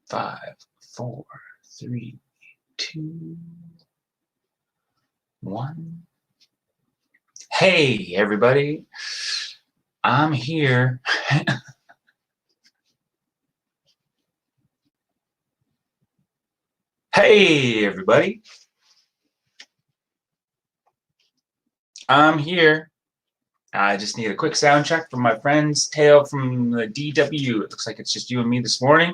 5, 4, 3, 2, 1. Hey, everybody. I'm here. Hey, everybody. I'm here. I just need a quick sound check from my friend's Tail from the DW. It looks like it's just you and me this morning.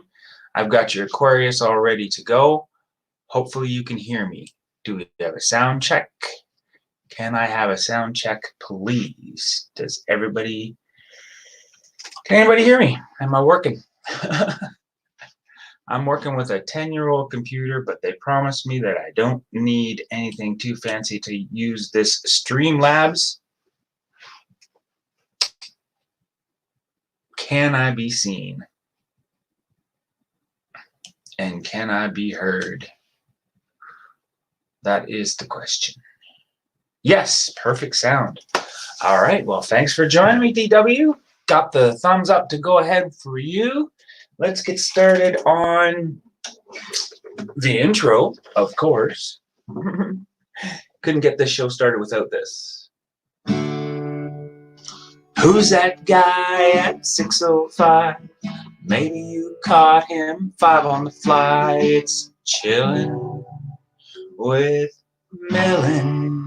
I've got your Aquarius all ready to go. Hopefully you can hear me. Do we have a sound check? Can I have a sound check, please? Can anybody hear me? Am I working? I'm working with a 10-year-old computer, but they promised me that I don't need anything too fancy to use this Streamlabs. Can I be seen? And can I be heard? That is the question. Yes, perfect sound. All right, well, thanks for joining me, DW. Got the thumbs up to go ahead for you. Let's get started on the intro, of course. Couldn't get this show started without this. Who's that guy at 6:05? Maybe you caught him 5 on the fly. It's Chillin' with Millen.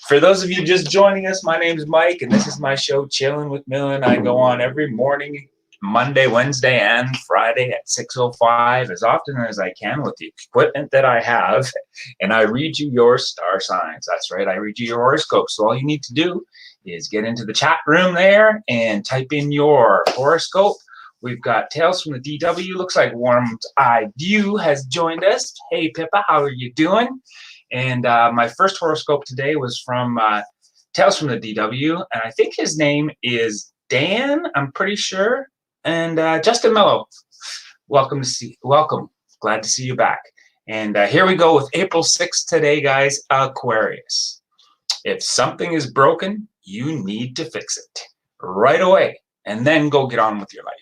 For those of you just joining us, my name is Mike, and this is my show, Chillin' with Millen. I go on every morning, Monday, Wednesday, and Friday at 6:05, as often as I can with the equipment that I have, and I read you your star signs. That's right, I read you your horoscopes. So all you need to do is get into the chat room there and type in your horoscope. We've got Tales from the DW. Looks like Warmed Eye View has joined us. Hey, Pippa, how are you doing? And my first horoscope today was from Tales from the DW, and I think his name is Dan, I'm pretty sure. And Justin Mello, welcome. Glad to see you back. And here we go with April 6th today, guys. Aquarius. If something is broken, you need to fix it right away, and then go get on with your life.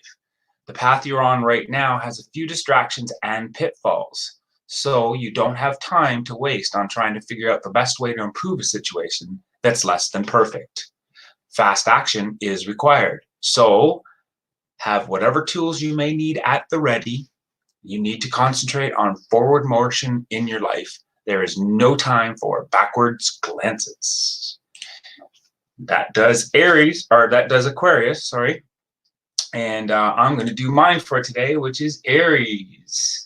The path you're on right now has a few distractions and pitfalls. So you don't have time to waste on trying to figure out the best way to improve a situation that's less than perfect. Fast action is required. So have whatever tools you may need at the ready. You need to concentrate on forward motion in your life. There is no time for backwards glances. That does Aquarius, sorry. And I'm going to do mine for today, which is Aries.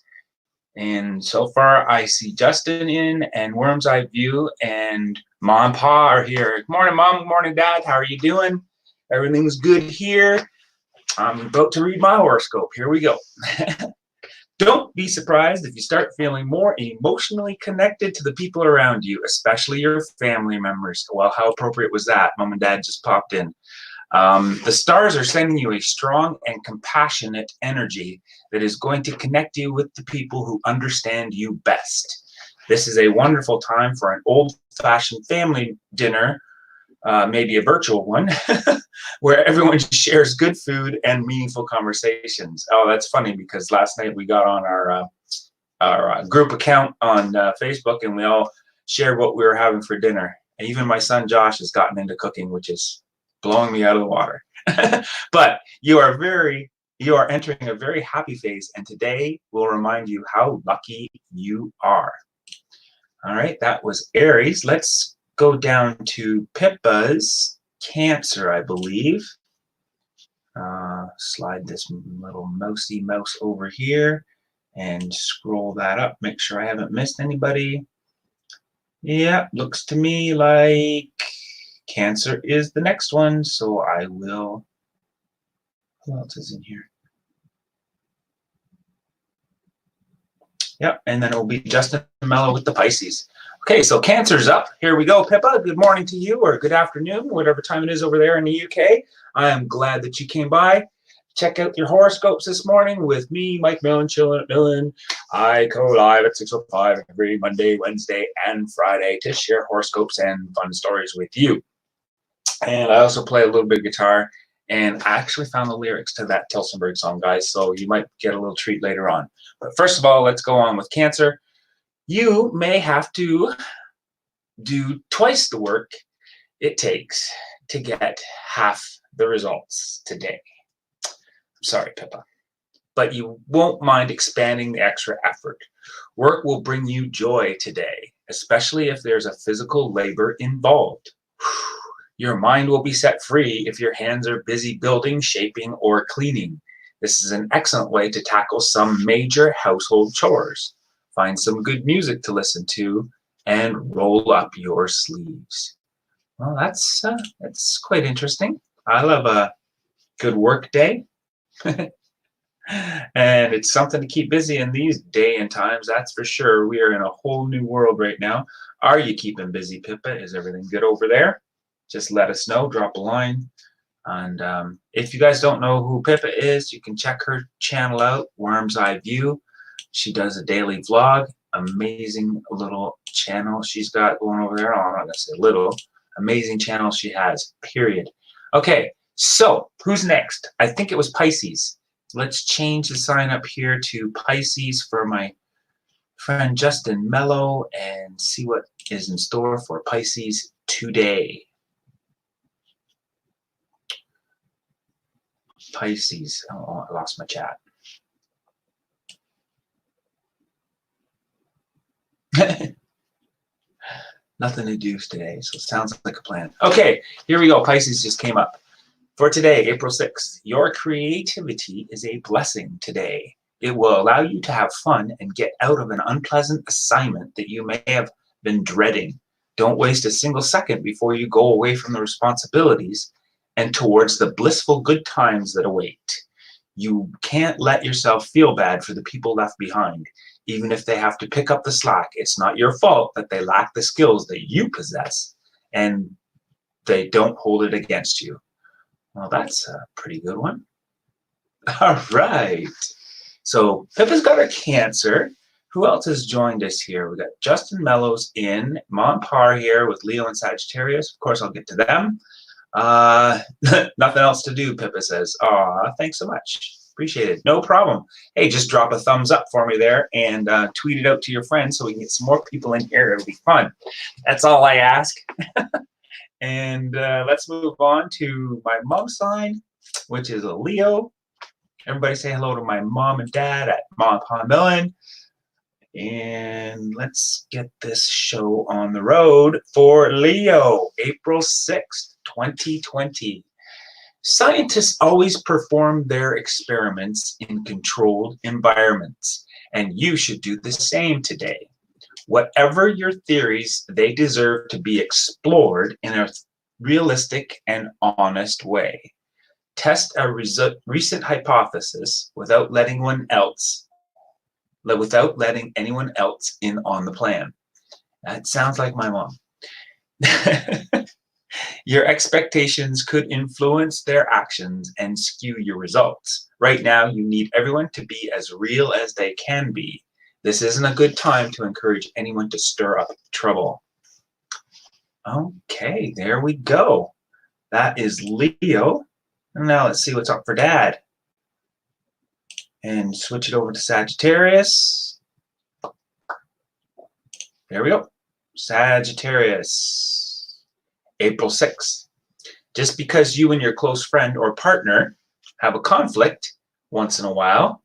And so far, I see Justin in and Worm's Eye View, and Mom and Pa are here. Good morning, Mom. Good morning, Dad. How are you doing? Everything's good here. I'm about to read my horoscope. Here we go. Don't be surprised if you start feeling more emotionally connected to the people around you, especially your family members. Well, how appropriate was that? Mom and Dad just popped in. The stars are sending you a strong and compassionate energy that is going to connect you with the people who understand you best. This is a wonderful time for an old-fashioned family dinner, maybe a virtual one, where everyone shares good food and meaningful conversations. Oh, that's funny because last night we got on our group account on Facebook, and we all shared what we were having for dinner. And even my son Josh has gotten into cooking, which is blowing me out of the water. But you are entering a very happy phase, and today will remind you how lucky you are. All right, that was Aries. Let's go down to Pippa's Cancer, I believe. Slide this little mousy mouse over here and scroll that up. Make sure I haven't missed anybody. Yeah, looks to me like Cancer is the next one, so I will. Who else is in here? Yep, and then it will be Justin Mello with the Pisces. Okay, so Cancer's up. Here we go, Pippa. Good morning to you, or good afternoon, whatever time it is over there in the UK. I am glad that you came by. Check out your horoscopes this morning with me, Mike Millen, Chillin' at Millen. I go live at 6:05 every Monday, Wednesday, and Friday to share horoscopes and fun stories with you. And I also play a little bit of guitar And I actually found the lyrics to that Tilsonburg song, guys, so you might get a little treat later on. But first of all, let's go on with Cancer. You may have to do twice the work it takes to get half the results today. I'm sorry, Pippa. But you won't mind expanding the extra effort. Work will bring you joy today, especially if there's a physical labor involved. Your mind will be set free if your hands are busy building, shaping, or cleaning. This is an excellent way to tackle some major household chores. Find some good music to listen to and roll up your sleeves. Well, that's quite interesting. I love a good work day. And it's something to keep busy in these day and times, that's for sure. We are in a whole new world right now. Are you keeping busy, Pippa? Is everything good over there? Just let us know, drop a line. And if you guys don't know who Pippa is, you can check her channel out, Worm's Eye View. She does a daily vlog. Amazing little channel she's got going over there. Oh, I'm not going to say little. Amazing channel she has, period. Okay, so who's next? I think it was Pisces. Let's change the sign up here to Pisces for my friend Justin Mello and see what is in store for Pisces today. Pisces. Oh, I lost my chat. Nothing to do today, so it sounds like a plan. Okay, here we go. Pisces just came up. For today, April 6th, your creativity is a blessing today. It will allow you to have fun and get out of an unpleasant assignment that you may have been dreading. Don't waste a single second before you go away from the responsibilities and towards the blissful good times that await. You can't let yourself feel bad for the people left behind. Even if they have to pick up the slack, it's not your fault that they lack the skills that you possess, and they don't hold it against you. Well, that's a pretty good one. All right. So Pippa's got her Cancer. Who else has joined us here? We got Justin Mellows in, Monpar here with Leo and Sagittarius. Of course, I'll get to them. Nothing else to do, Pippa says. Aw, thanks so much. Appreciate it. No problem. Hey, just drop a thumbs up for me there and tweet it out to your friends so we can get some more people in here. It'll be fun. That's all I ask. And let's move on to my mom's sign, which is a Leo. Everybody say hello to my mom and dad at Mom and Pa Millen. And let's get this show on the road for Leo, April 6th, 2020. Scientists always perform their experiments in controlled environments, and you should do the same today. Whatever your theories, they deserve to be explored in a realistic and honest way. Test a recent hypothesis without letting anyone else in on the plan. That sounds like my mom. Your expectations could influence their actions and skew your results. Right now, you need everyone to be as real as they can be. This isn't a good time to encourage anyone to stir up trouble. Okay, there we go. That is Leo. And now let's see what's up for Dad. And switch it over to Sagittarius. There we go. Sagittarius. April 6th. Just because you and your close friend or partner have a conflict once in a while,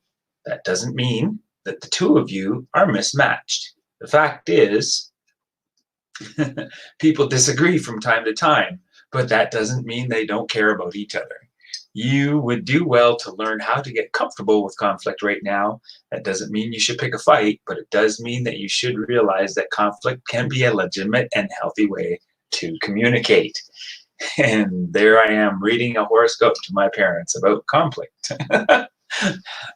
that doesn't mean that the two of you are mismatched. The fact is, people disagree from time to time, but that doesn't mean they don't care about each other. You would do well to learn how to get comfortable with conflict right now. That doesn't mean you should pick a fight, but it does mean that you should realize that conflict can be a legitimate and healthy way to communicate. And there I am reading a horoscope to my parents about conflict.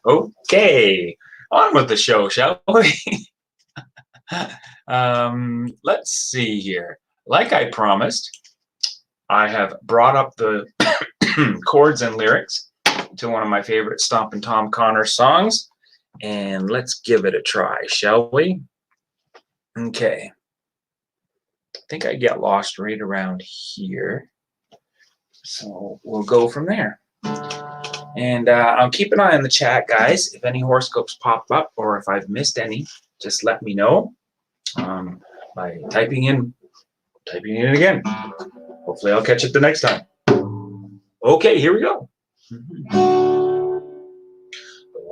Okay, on with the show, shall we? Let's see here. Like I promised, I have brought up the chords and lyrics to one of my favorite Stompin Tom Connor songs, and let's give it a try, shall we? Okay. I think I get lost right around here, so we'll go from there. And I'll keep an eye on the chat, guys. If any horoscopes pop up or if I've missed any, just let me know by typing in again. Hopefully I'll catch it the next time. Okay, here we go.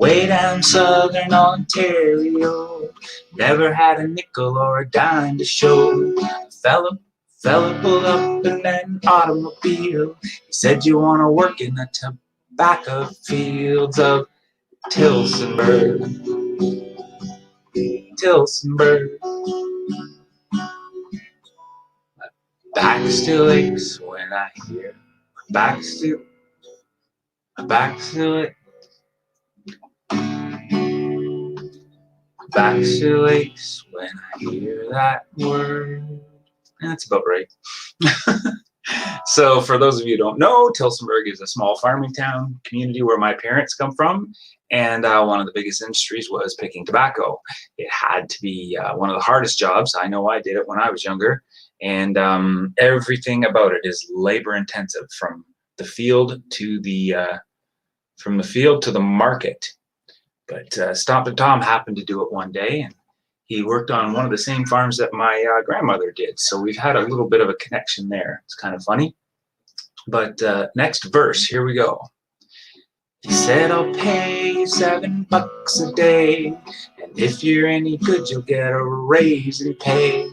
Way down southern Ontario, never had a nickel or a dime to show. Fella pulled up in an automobile. He said, "You want to work in the tobacco fields of Tilsonburg." Tilsonburg. My back still aches when I hear. My back still aches. Back still aches when I hear that word. That's about right. So for those of you who don't know, Tilsonburg is a small farming town community where my parents come from. And one of the biggest industries was picking tobacco. It had to be one of the hardest jobs. I know I did it when I was younger. And everything about it is labor intensive, from the field to the market. But Stompin Tom happened to do it one day, and he worked on one of the same farms that my grandmother did. So we've had a little bit of a connection there. It's kind of funny. But next verse, here we go. He said, "I'll pay you $7 a day, and if you're any good, you'll get a raise in pay.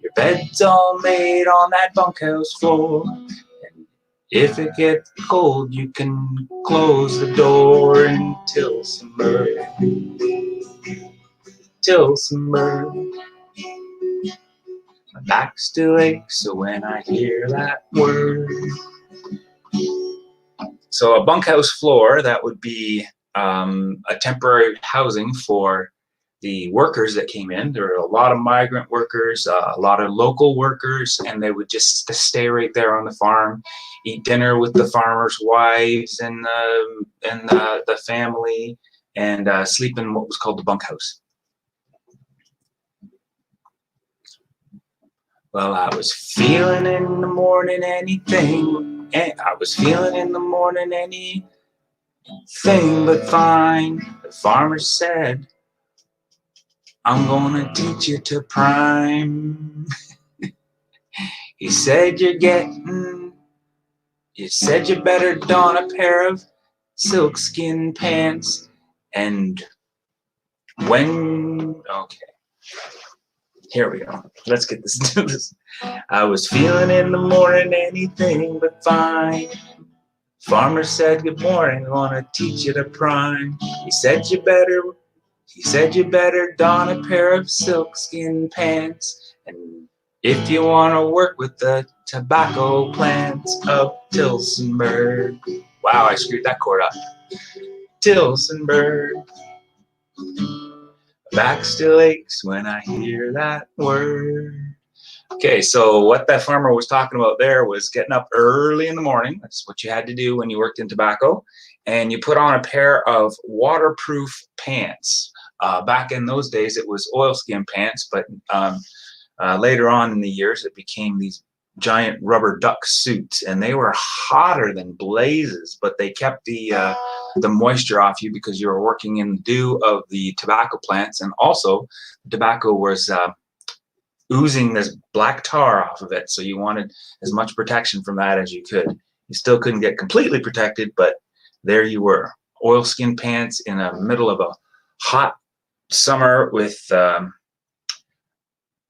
Your bed's all made on that bunkhouse floor, and if it gets cold, you can close the door in Tilsonburg. Tilsonburg. My back still aches so when I hear that word." So a bunkhouse floor, that would be a temporary housing for the workers that came in. There were a lot of migrant workers, a lot of local workers, and they would just stay right there on the farm, eat dinner with the farmers' wives and the family, and sleep in what was called the bunkhouse. Well, I was feeling in the morning anything. I was feeling in the morning anything but fine. The farmer said, "I'm gonna teach you to prime." He said, you better don a pair of silkskin pants. And okay, here we go. Let's get this to this. I was feeling in the morning anything but fine. Farmer said, "Good morning, I want to teach you to prime." He said, you better don a pair of silkskin pants. And if you want to work with the tobacco plants of Tilsonburg. Wow, I screwed that chord up. Tilsonburg. My back still aches when I hear that word. Okay, so what that farmer was talking about there was getting up early in the morning. That's what you had to do when you worked in tobacco. And you put on a pair of waterproof pants. Back in those days, it was oilskin pants, but later on in the years, it became these giant rubber duck suits, and they were hotter than blazes, but they kept the moisture off you because you were working in the dew of the tobacco plants, and also the tobacco was oozing this black tar off of it, so you wanted as much protection from that as you could. You still couldn't get completely protected, but there you were, oilskin pants in the middle of a hot summer with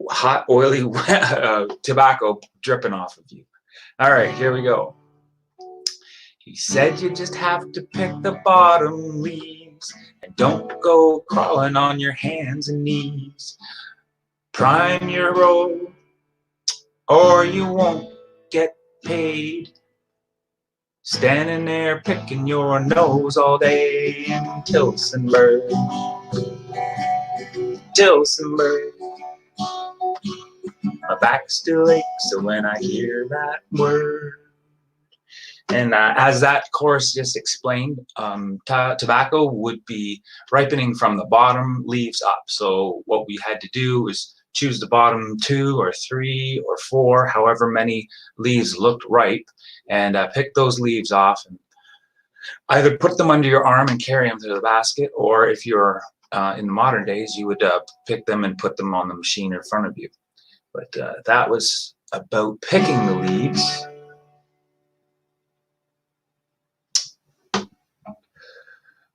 hot, oily tobacco dripping off of you. All right, here we go. He said, you just have to pick the bottom leaves and don't go crawling on your hands and knees. Prime your roll or you won't get paid. Standing there picking your nose all day in Tilsonburg. Tilsonburg. My back still aches so when I hear that word. And as that chorus just explained, tobacco would be ripening from the bottom leaves up. So what we had to do is choose the bottom 2 or 3 or 4, however many leaves looked ripe, and pick those leaves off and either put them under your arm and carry them to the basket, or if you're in the modern days, you would pick them and put them on the machine in front of you. But that was about picking the leaves.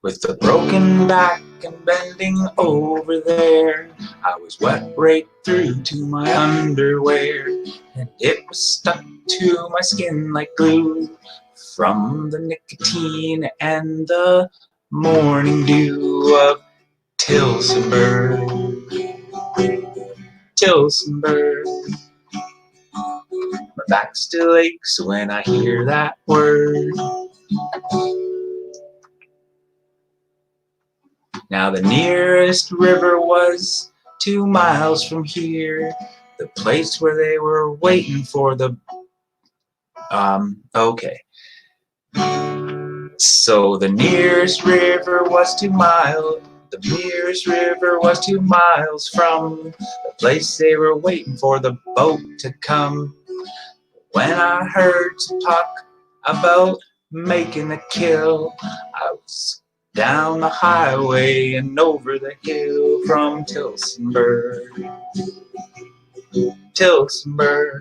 With the broken back and bending over there, I was wet right through to my underwear, and it was stuck to my skin like glue from the nicotine and the morning dew of Tilsonburg. Tilsonburg. My back still aches when I hear that word. Now the nearest river was 2 miles from here, the place where they were waiting for the, okay. So the nearest river was 2 miles, the nearest river was 2 miles from the place they were waiting for the boat to come. When I heard some talk about making a kill, I was down the highway and over the hill from Tilsonburg. Tilsonburg.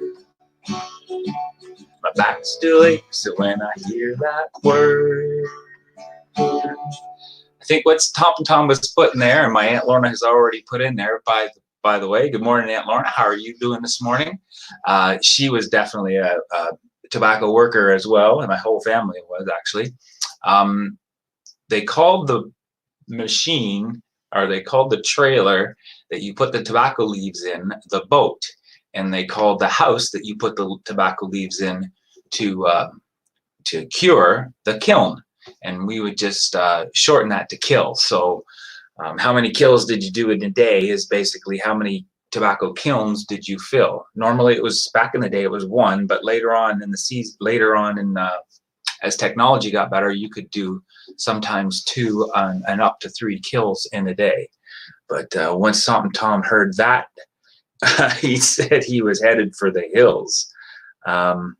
My back still aches when I hear that word. I think what Stompin Tom was putting there, and my Aunt Lorna has already put in there, by the way. Good morning, Aunt Lorna. How are you doing this morning? She was definitely a tobacco worker as well, and my whole family was actually. They called the machine, or they called the trailer that you put the tobacco leaves in, the boat, and they called the house that you put the tobacco leaves in to cure, the kiln. And we would just shorten that to kill. So how many kills did you do in a day is basically how many tobacco kilns did you fill. Normally it was, back in the day it was 1, but later on in the season, as technology got better, you could do sometimes 2 and up to 3 kills in a day. But once Stompin Tom heard that, he said he was headed for the hills. But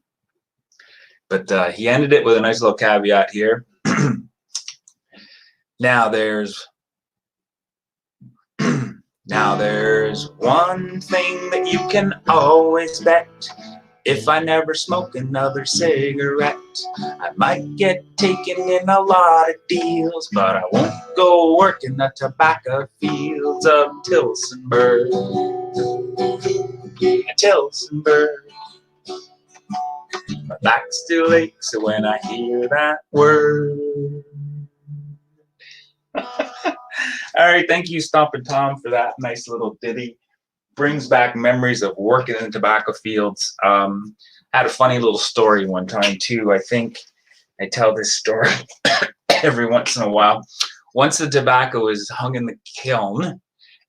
he ended it with a nice little caveat here. Now there's one thing that you can always bet. If I never smoke another cigarette, I might get taken in a lot of deals, but I won't go work in the tobacco fields of Tilsonburg. Tilsonburg. My back still aches when I hear that word. All right, thank you, Stompin Tom, for that nice little ditty. Brings back memories of working in the tobacco fields. Had a funny little story one time too. I think I tell this story every once in a while. Once the tobacco is hung in the kiln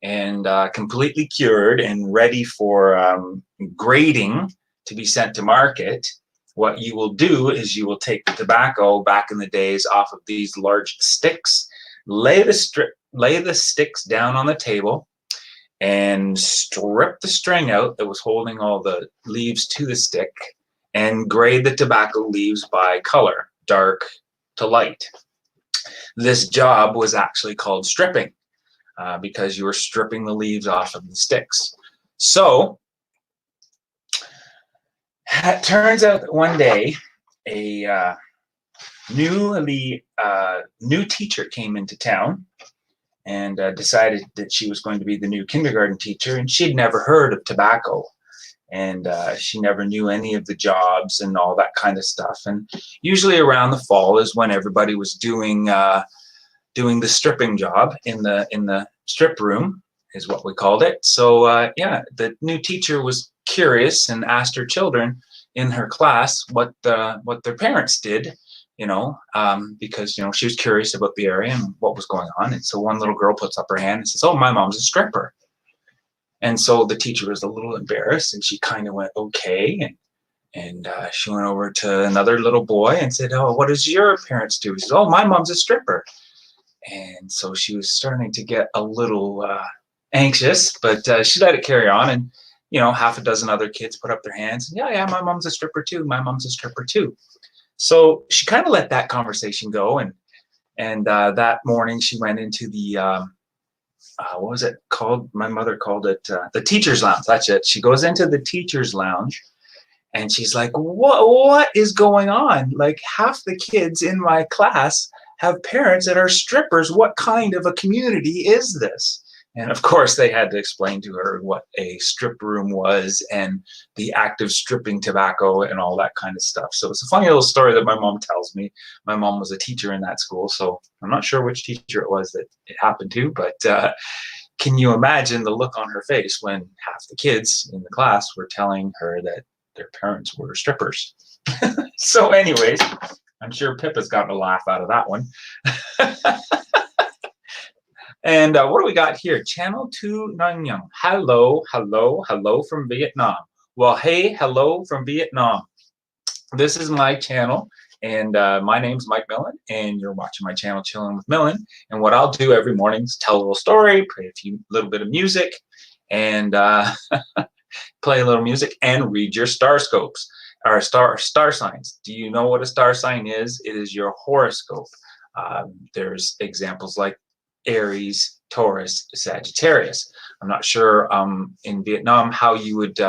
and completely cured and ready for grading to be sent to market, what you will do is you will take the tobacco, back in the days, off of these large sticks, lay the sticks down on the table, and strip the string out that was holding all the leaves to the stick, and grade the tobacco leaves by color, dark to light. This job was actually called stripping, because you were stripping the leaves off of the sticks. So it turns out that one day a new teacher came into town and decided that she was going to be the new kindergarten teacher, and she'd never heard of tobacco, and she never knew any of the jobs and all that kind of stuff. And usually around the fall is when everybody was doing the stripping job in the strip room, is what we called it. So yeah, the new teacher was curious and asked her children in her class what their parents did, because she was curious about the area and what was going on. And so one little girl puts up her hand and says, "Oh, my mom's a stripper." And so the teacher was a little embarrassed, and she kind of went, "Okay." And she went over to another little boy and said, "Oh, what does your parents do?" He says, "Oh, my mom's a stripper." And so she was starting to get a little anxious, but she let it carry on. And half a dozen other kids put up their hands. And, yeah, my mom's a stripper too. My mom's a stripper too. So she kind of let that conversation go, and that morning she went into the what was it called? My mother called it the teacher's lounge. That's it. She goes into the teacher's lounge, and she's like, what is going on? Like, half the kids in my class have parents that are strippers. What kind of a community is this? And of course, they had to explain to her what a strip room was and the act of stripping tobacco and all that kind of stuff. So it's a funny little story that my mom tells me. My mom was a teacher in that school, so I'm not sure which teacher it was that it happened to, but can you imagine the look on her face when half the kids in the class were telling her that their parents were strippers? So anyways, I'm sure Pippa's gotten a laugh out of that one. And what do we got here? Channel 2 Nanyang. Hello, hello, hello from Vietnam. Well, hey, hello from Vietnam. This is my channel, and my name's Mike Millen, and you're watching my channel, Chilling with Millen. And what I'll do every morning is tell a little story, play a little bit of music, and play a little music, and read your horoscopes, or star signs. Do you know what a star sign is? It is your horoscope. There's examples like Aries, Taurus, Sagittarius. I'm not sure in Vietnam how you would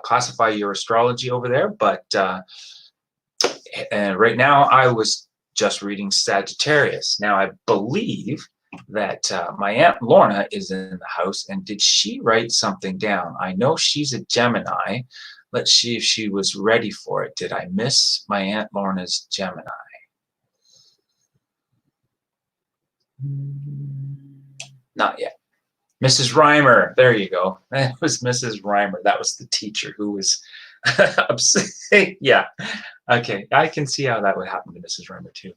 classify your astrology over there, but right now I was just reading Sagittarius. Now I believe that my Aunt Lorna is in the house, and did she write something down? I know she's a Gemini. Let's see if she was ready for it. Did I miss my Aunt Lorna's Gemini? Not yet. Mrs. Reimer, there you go. That was Mrs. Reimer. That was the teacher who was upset. Yeah. Okay, I can see how that would happen to Mrs. Reimer too.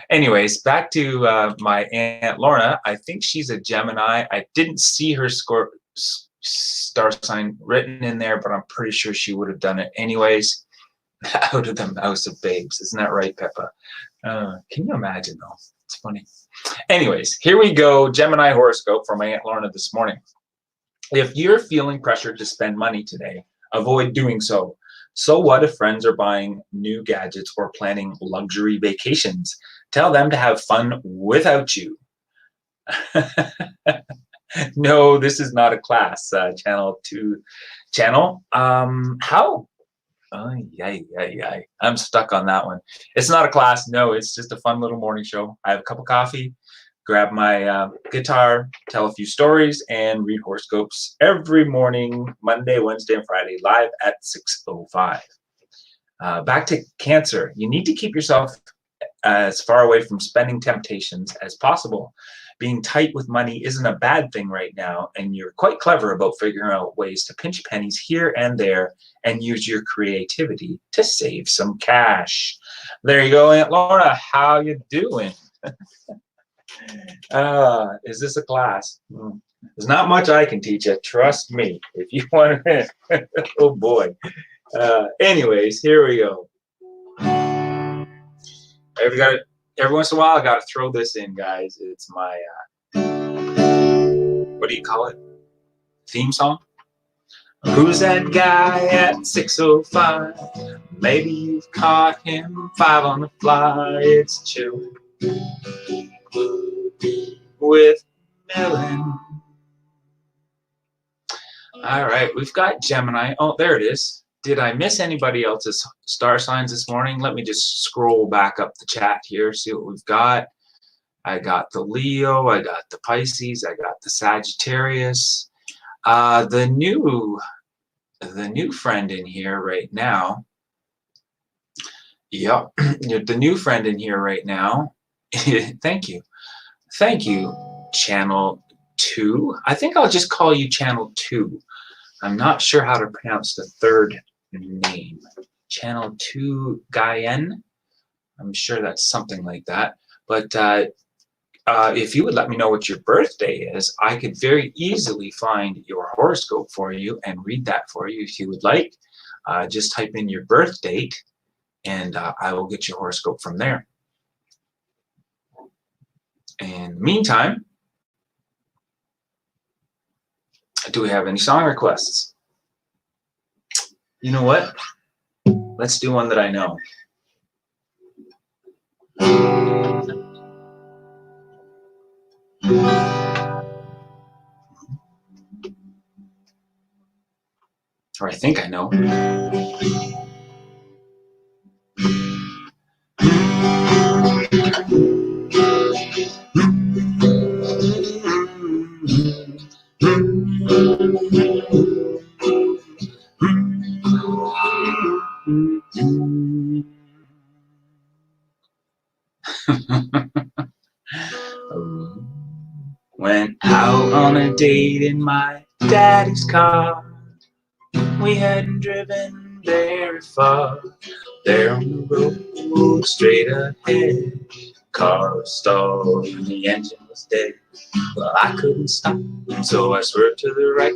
Anyways, back to my Aunt Lorna. I think she's a Gemini. I didn't see her star sign written in there, but I'm pretty sure she would have done it anyways. Out of the house of babes. Isn't that right, Peppa? Can you imagine though? It's funny. Anyways, here we go. Gemini horoscope for my Aunt Lorna this morning. If you're feeling pressured to spend money today, avoid doing so. So what if friends are buying new gadgets or planning luxury vacations? Tell them to have fun without you. No, this is not a class. Channel 2 channel. How? Oh, yeah. I'm stuck on that one. It's not a class. No, it's just a fun little morning show. I have a cup of coffee, grab my guitar, tell a few stories, and read horoscopes every morning, Monday, Wednesday, and Friday, live at 6:05. Back to Cancer. You need to keep yourself as far away from spending temptations as possible. Being tight with money isn't a bad thing right now, and you're quite clever about figuring out ways to pinch pennies here and there and use your creativity to save some cash. There you go, Aunt Lorna. How you doing? Is this a class? There's not much I can teach you. Trust me. If you want to, oh boy. Anyways, here we go. Every once in a while, I got to throw this in, guys. It's my, what do you call it? Theme song? Who's that guy at 6:05? Maybe you've caught him 5 on the fly. It's Chilling with Millen. All right, we've got Gemini. Oh, there it is. Did I miss anybody else's star signs this morning? Let me just scroll back up the chat here, see what we've got. I got the Leo, I got the Pisces, I got the Sagittarius. The new friend in here right now. Yep, the new friend in here right now. Thank you, Channel 2. I think I'll just call you Channel 2. I'm not sure how to pronounce the third name. Channel 2 Guyen. I'm sure that's something like that. But if you would let me know what your birthday is, I could very easily find your horoscope for you and read that for you if you would like. Just type in your birth date, and I will get your horoscope from there. And meantime, do we have any song requests? You know what? Let's do one that I know. Or I think I know. Went out on a date in my daddy's car. We hadn't driven very far. There on the road, straight ahead, car was stalled and the engine was dead. Well, I couldn't stop, so I swerved to the right.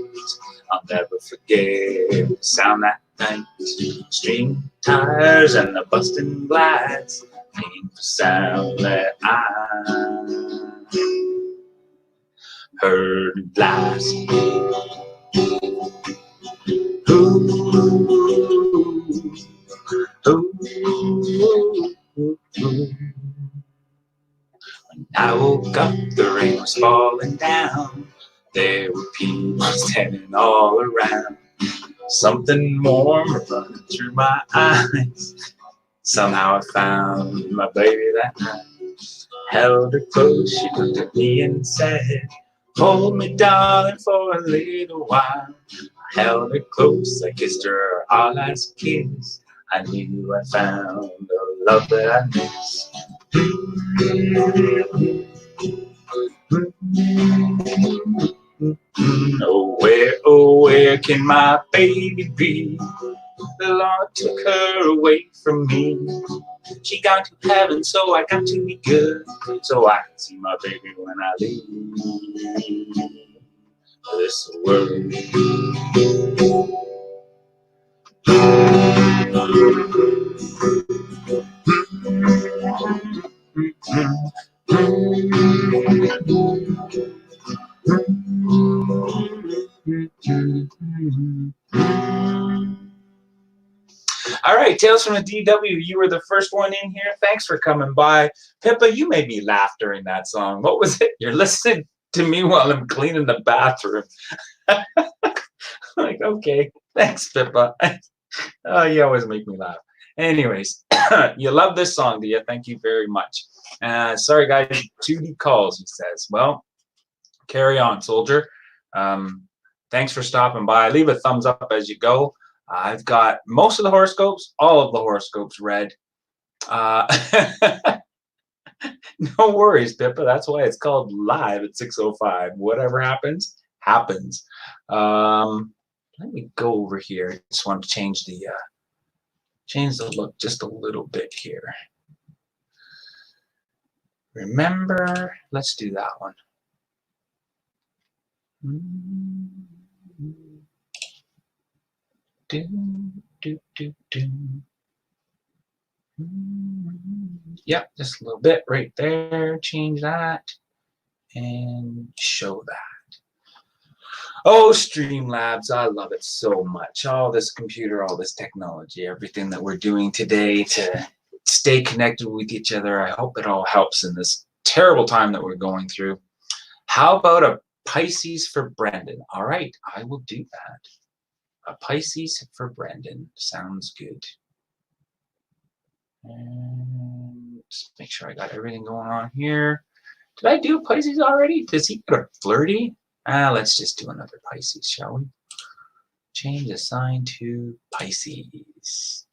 I'll never forget the sound that night. Streaming tires and the busting glass, painful sound that I heard last. When I woke up, the rain was falling down. There were people standing all around. Something warm running through my eyes. Somehow I found my baby that night. Held her close, she looked at me and said, "Hold me, darling, for a little while." I held her close, I kissed her our last kiss. I knew I found the love that I miss. Oh, where can my baby be? The Lord took her away from me. She gone to heaven, so I got to be good, so I can see my baby when I leave this world. All right, Tales from the DW, you were the first one in here. Thanks for coming by. Pippa, you made me laugh during that song. What was it? You're listening to me while I'm cleaning the bathroom. Like, okay, thanks, Pippa. Oh, you always make me laugh. Anyways, you love this song, do you? Thank you very much. Sorry, guys, 2D calls, he says. Well, carry on, soldier. Thanks for stopping by. Leave a thumbs up as you go. I've got most of the horoscopes, all of the horoscopes read. No worries, Pippa. That's why it's called live at 6:05. Whatever happens, happens. Let me go over here. I just want to change the look just a little bit here. Remember, let's do that one. Yep, just a little bit right there. Change that and show that. Oh, Streamlabs, I love it so much. All this computer, all this technology, everything that we're doing today to stay connected with each other. I hope it all helps in this terrible time that we're going through. How about a Pisces for Brandon? All right, I will do that. A Pisces for Brandon. Sounds good. And just make sure I got everything going on here. Did I do Pisces already? Does he get a flirty? Let's just do another Pisces, shall we? Change the sign to Pisces.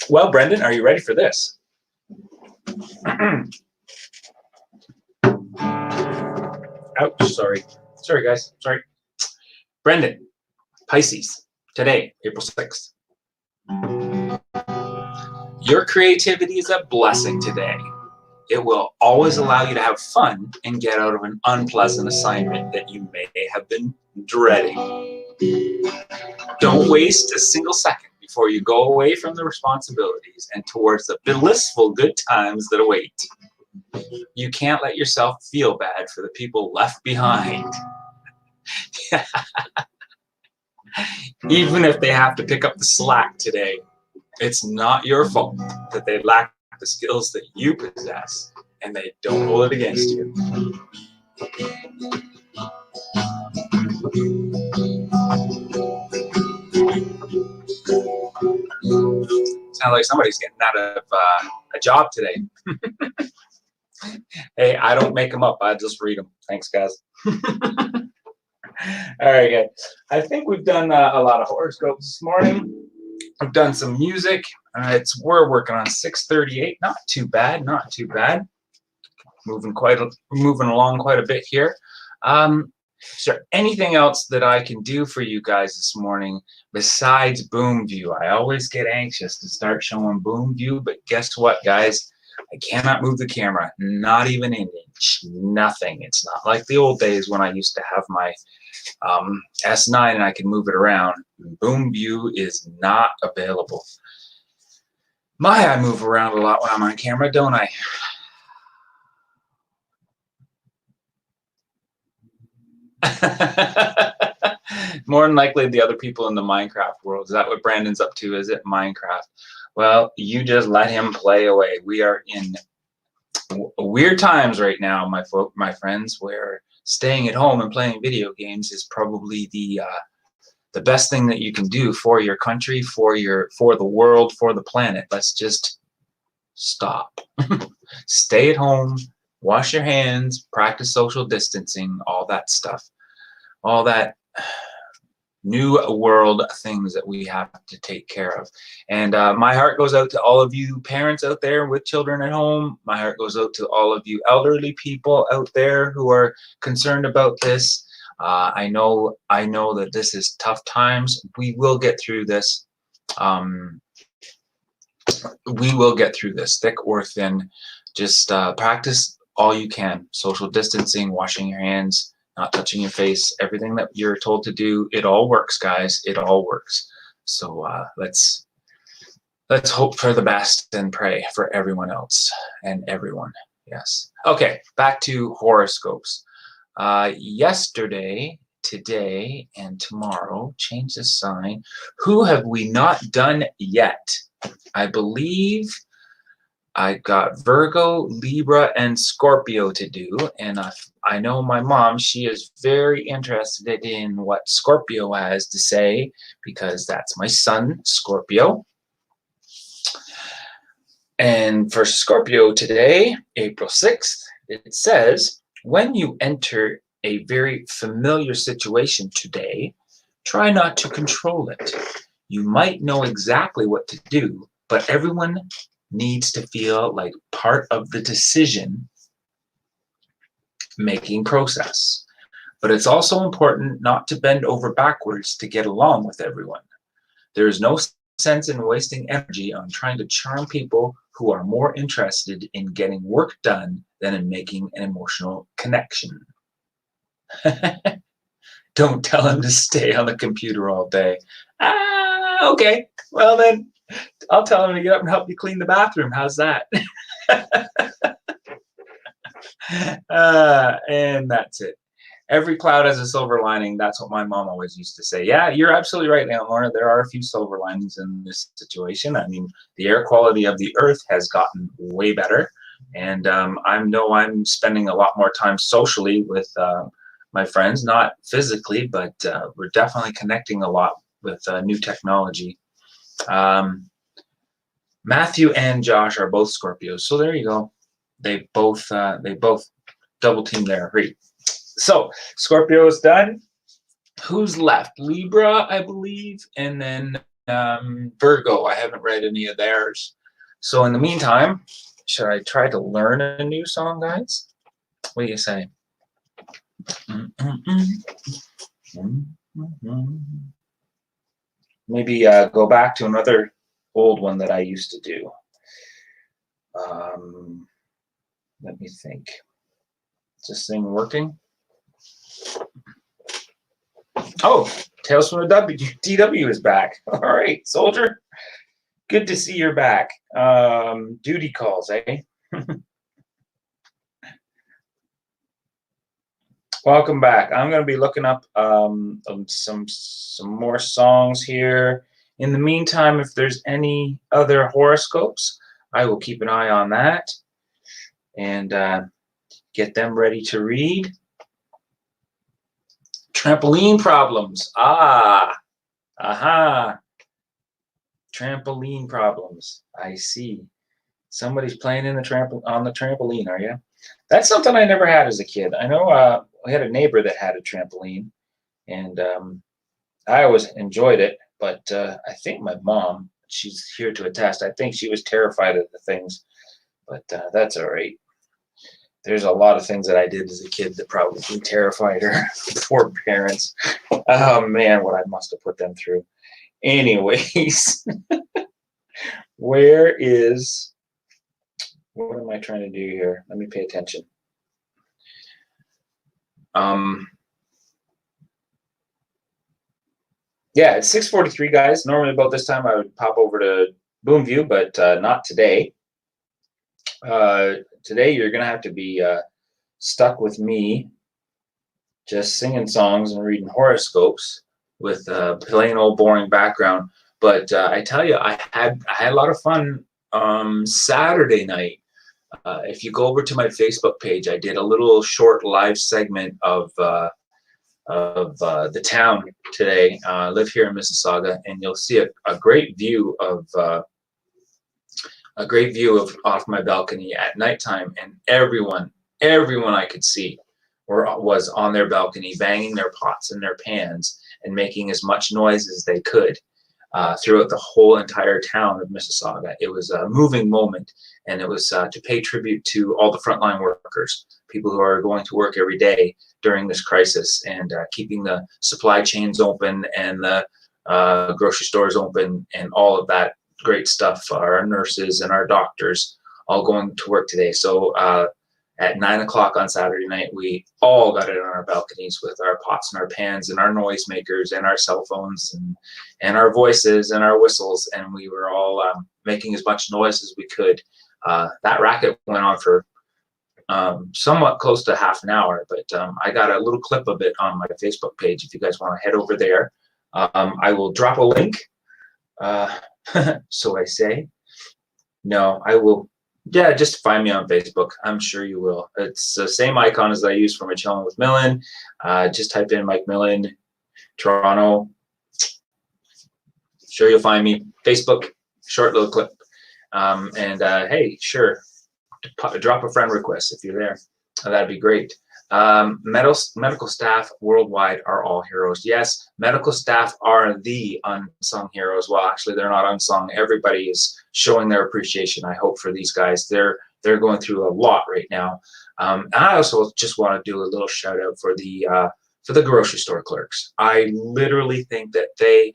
Well, Brendan, are you ready for this? Ouch, sorry. Sorry, guys. Sorry. Brendan, Pisces, today, April 6th. Your creativity is a blessing today. It will always allow you to have fun and get out of an unpleasant assignment that you may have been dreading. Don't waste a single second before you go away from the responsibilities and towards the blissful good times that await. You can't let yourself feel bad for the people left behind. Even if they have to pick up the slack today, it's not your fault that they lack the skills that you possess, and they don't hold it against you. Sounds like somebody's getting out of a job today. Hey, I don't make them up. I just read them. Thanks, guys. All right, guys. I think we've done a lot of horoscopes this morning. We've done some music. We're working on 6:38. Not too bad. Not too bad. Moving along quite a bit here. Is there anything else that I can do for you guys this morning besides boom view? I always get anxious to start showing boom view, but guess what, guys? I cannot move the camera, not even an inch, nothing. It's not like the old days when I used to have my S9 and I could move it around. Boom view is not available. I move around a lot when I'm on camera, don't I? More than likely the other people in the Minecraft world. Is that what Brandon's up to? Is it Minecraft? Well, you just let him play away. We are in weird times right now, my friends, where staying at home and playing video games is probably the best thing that you can do for your country, for the world, for the planet. Let's just stop. Stay at home, wash your hands, practice social distancing, all that stuff. All that new world things that we have to take care of. And my heart goes out to all of you parents out there with children at home. My heart goes out to all of you elderly people out there who are concerned about this. I know that this is tough times. We will get through this. We will get through this, thick or thin. Just practice all you can. Social distancing, washing your hands, not touching your face, everything that you're told to do. It all works, guys. It all works. So let's hope for the best and pray for everyone else and everyone. Yes. Okay, back to horoscopes. Yesterday, today, and tomorrow, change the sign. Who have we not done yet? I believe I got Virgo, Libra, and Scorpio to do, and I know my mom, she is very interested in what Scorpio has to say, because that's my son, Scorpio. And for Scorpio today, April 6th, it says, when you enter a very familiar situation today, try not to control it. You might know exactly what to do, but everyone needs to feel like part of the decision-making process. But it's also important not to bend over backwards to get along with everyone. There is no sense in wasting energy on trying to charm people who are more interested in getting work done than in making an emotional connection. Don't tell him to stay on the computer all day. Okay. Well then, I'll tell him to get up and help you clean the bathroom. How's that? And that's it. Every cloud has a silver lining. That's what my mom always used to say. Yeah, you're absolutely right, Lorna. There are a few silver linings in this situation. I mean, the air quality of the earth has gotten way better. And I know I'm spending a lot more time socially with my friends, not physically, but we're definitely connecting a lot with new technology. Matthew and Josh are both Scorpios, so there you go. They both double team there. Great. So Scorpio is done. Who's left? Libra, I believe, and then Virgo. I haven't read any of theirs. So in the meantime, should I try to learn a new song, guys? What do you say? Maybe go back to another old one that I used to do. Let me think. Is this thing working? Oh, Tales from the DW is back. All right, soldier. Good to see you're back. Duty calls, eh? Welcome back. I'm going to be looking up some more songs here. In the meantime, if there's any other horoscopes, I will keep an eye on that and get them ready to read. Trampoline problems. Aha. Trampoline problems. I see. Somebody's playing in the on the trampoline, are you? That's something I never had as a kid. I know we had a neighbor that had a trampoline, and I always enjoyed it. But I think my mom, she's here to attest, I think she was terrified of the things. But that's all right. There's a lot of things that I did as a kid that probably terrified her. Poor parents. Oh man, what I must have put them through. Anyways, where is, what am I trying to do here? Let me pay attention. Yeah, it's 6:43, guys. Normally about this time I would pop over to Boomview, but not today. Today you're gonna have to be stuck with me, just singing songs and reading horoscopes with a plain old boring background. But I tell you, I had a lot of fun Saturday night. If you go over to my Facebook page, I did a little short live segment of the town today. I live here in Mississauga, and you'll see a great view of off my balcony at nighttime, and everyone I could see was on their balcony banging their pots and their pans and making as much noise as they could throughout the whole entire town of Mississauga. It was a moving moment, and it was to pay tribute to all the frontline workers, people who are going to work every day during this crisis and keeping the supply chains open and the grocery stores open and all of that great stuff. Our nurses and our doctors all going to work today. So at 9 o'clock on Saturday night, we all got it on our balconies with our pots and our pans and our noisemakers and our cell phones and our voices and our whistles, and we were all making as much noise as we could. That racket went on for somewhat close to half an hour, but I got a little clip of it on my Facebook page if you guys want to head over there. I will drop a link. So I say. No, I will. Yeah, just find me on Facebook. I'm sure you will. It's the same icon as I use for my Chilling with Millen. Just type in Mike Millen, Toronto. Sure, you'll find me. Facebook, short little clip. Hey, sure, drop a friend request if you're there. That'd be great. Medical staff worldwide are all heroes. Yes, medical staff are the unsung heroes. Well, actually, they're not unsung. Everybody is showing their appreciation, I hope, for these guys. They're going through a lot right now. And I also just want to do a little shout out for the grocery store clerks. I literally think that they,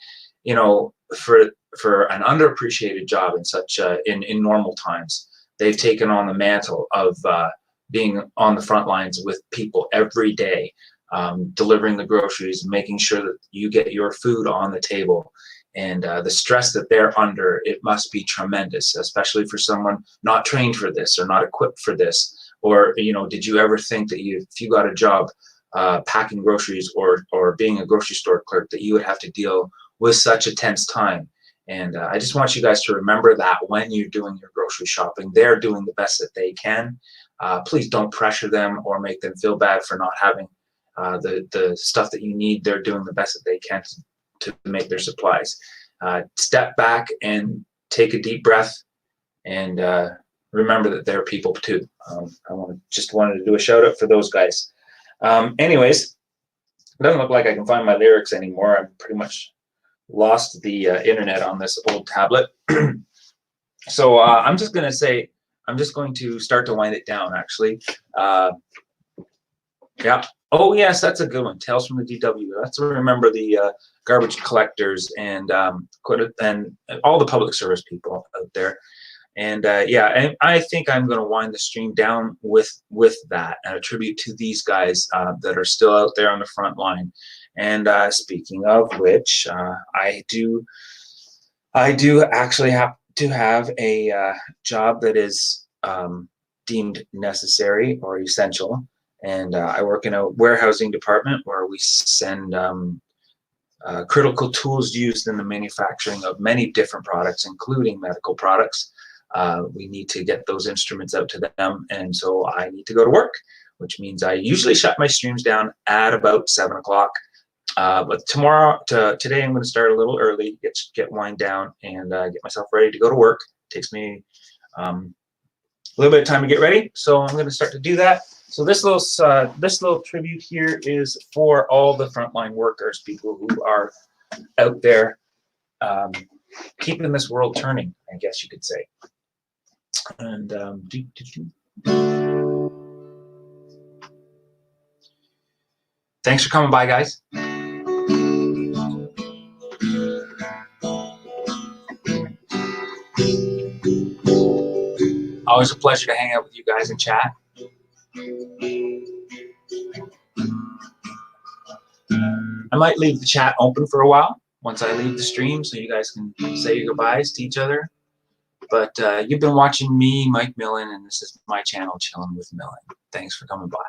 for an underappreciated job in such in normal times, they've taken on the mantle of being on the front lines with people every day, delivering the groceries, making sure that you get your food on the table. And the stress that they're under, it must be tremendous, especially for someone not trained for this or not equipped for this. Or, did you ever think that if you got a job packing groceries or being a grocery store clerk, that you would have to deal with such a tense time? And I just want you guys to remember that when you're doing your grocery shopping, they're doing the best that they can. Please don't pressure them or make them feel bad for not having the stuff that you need. They're doing the best that they can to make their supplies. Step back and take a deep breath and remember that they're people too. I just wanted to do a shout out for those guys. Anyways, it doesn't look like I can find my lyrics anymore. I'm pretty much lost the internet on this old tablet. So I'm just going to start to wind it down, actually. Yeah. Oh, yes, that's a good one. Tales from the DW. Let's remember the garbage collectors and all the public service people out there. And yeah, and I think I'm going to wind the stream down with that, and a tribute to these guys that are still out there on the front line. And speaking of which, I do actually have to have a job that is deemed necessary or essential, And I work in a warehousing department where we send critical tools used in the manufacturing of many different products, including medical products. We need to get those instruments out to them, and so I need to go to work, which means I usually shut my streams down at about 7 o'clock. But today I'm going to start a little early, get wind down, and get myself ready to go to work. It takes me a little bit of time to get ready, so I'm going to start to do that. So this little tribute here is for all the frontline workers, people who are out there keeping this world turning, I guess you could say. And thanks for coming by, guys. Always a pleasure to hang out with you guys and chat. I might leave the chat open for a while once I leave the stream, so you guys can say your goodbyes to each other. But you've been watching me, Mike Millen, and this is my channel, Chilling with Millen. Thanks for coming by.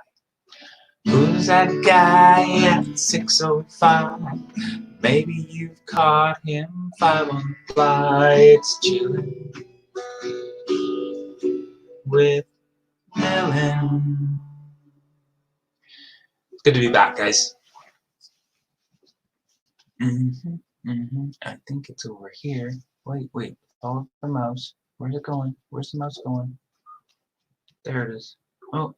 Who's that guy at 605? Maybe you've caught him 5 on the fly. It's Chilling with Millen. It's good to be back, guys. I think it's over here. Wait. Follow the mouse. Where's it going? Where's the mouse going? There it is. Oh,